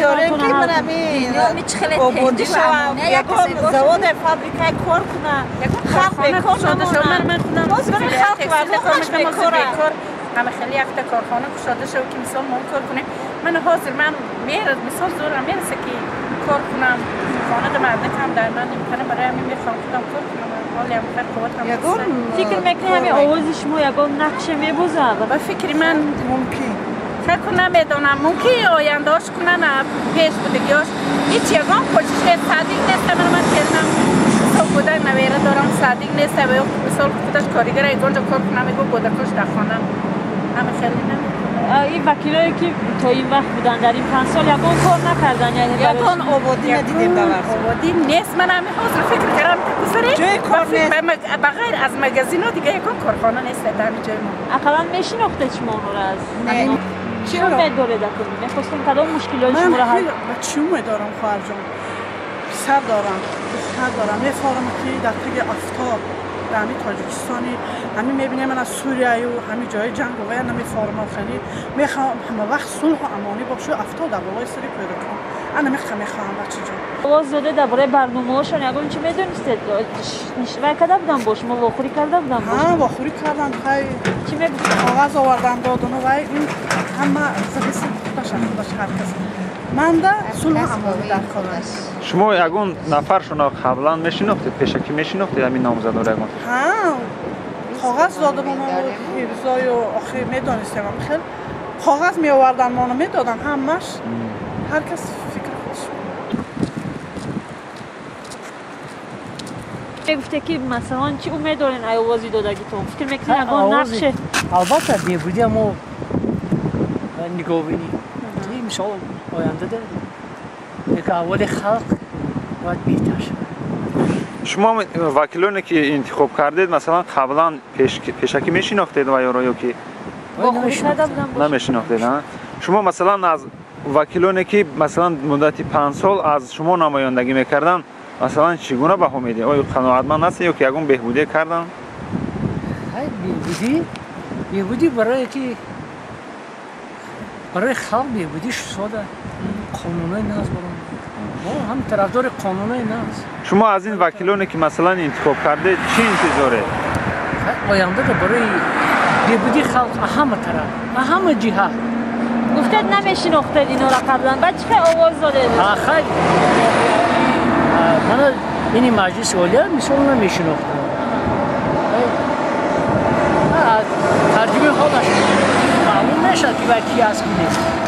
داریم که من همین آبودی شوم یکم زواد فابریکای کار کنم خلق بکار شده شو من کنم باز برای خلق ورزش بکار همه خیلی وقت کارخانه شده شو که مثلا ما کار کنیم من حاضر من میرد مثال زورم میرسه که کار کنم خانه مردم هم در من میکنه برای همین میخوام کار کنم حالی هم خیلی قوتم فکر میکنی همین آوازش مو یکم نقشه میبوزه با فکر من ممکن فکر نمیدونم ممکن آینده‌اش کنن پیش بودگیاش هیچ یگان کوشش صادق نیست من کردم سو بودن نویره دارم صادق نیست و مثال خودش کارگر اینجا کار کنم میگه بودکش در خانم همه خیلی نمیدونم این وکیلایی که تا این وقت بودن در این 5 سال یگان کار نکردن یعنی یگان آبادی ندیدیم آبادی نیست من همین حاضر فکر کردم جای کار نیست بغیر از مگزین‌ها دیگه یگان کارخانه نیست در جای ما اقلا میشناخته چی مونو از نه چی رو داره دکتر می‌خواستم کدام مشکلات شما رو حل چی دارم خواهر جان سر دارم میفهمم که در طی افتاد در همین تاجیکستانی همین میبینم من از سوریه و همین جای جنگ و نمیفهمم خیلی میخوام همه وقت صلح و امانی باشه افتاد در بالای سری پیدا کنم انا میخوام بچه جان آواز داده درباره برنامه‌هاشون یگان چی میدونستید نشون کرده بودم باش ما واخوری کرده بودم ها واخوری کردم خیلی چی میگی کاغذ آوردم دادن و این همه زدیس خودش هر کس منده صلح امانی در کار است شما یگان نفر شما قبلا میشناختید پیشکی میشناختید همین نامزد رو یگان ها کاغذ دادم اون امضای و آخر میدونستم خیلی کاغذ می آوردن منو میدادن همش هر کس فکر خودش گفته که مثلا چی امید دارین آوازی دادگیتون فکر میکنین یگان نقشه البته بیبودی اما نگاه بینی این مثال آینده داره یک اول خلق باید بهتر شد شما وکیلانی که انتخاب کردید مثلا قبلا پیشکی میشناختید و یا که نمیشناختید شما مثلا از وکیلانی که مثلا مدت 5 سال از شما نمایندگی میکردن مثلا چگونه بها میدید آیا قناعتمند هستید یا که یگان بهبودی کردن بهبودی برای که برای خلق بهبودی ساده قانونای ناز ما هم طرفدار قانونای ناز شما از این وکیلانی که مثلا انتخاب کردید چی انتظاره آینده برای بهبودی خلق همه طرف همه جهت گفتید نمیشناختید اینا را قبلا بعد چه آواز داده خیلی من این مجلس عالیه مثلا نمیشناختم ترجمه حالش معلوم نشد که کی هست کی نیست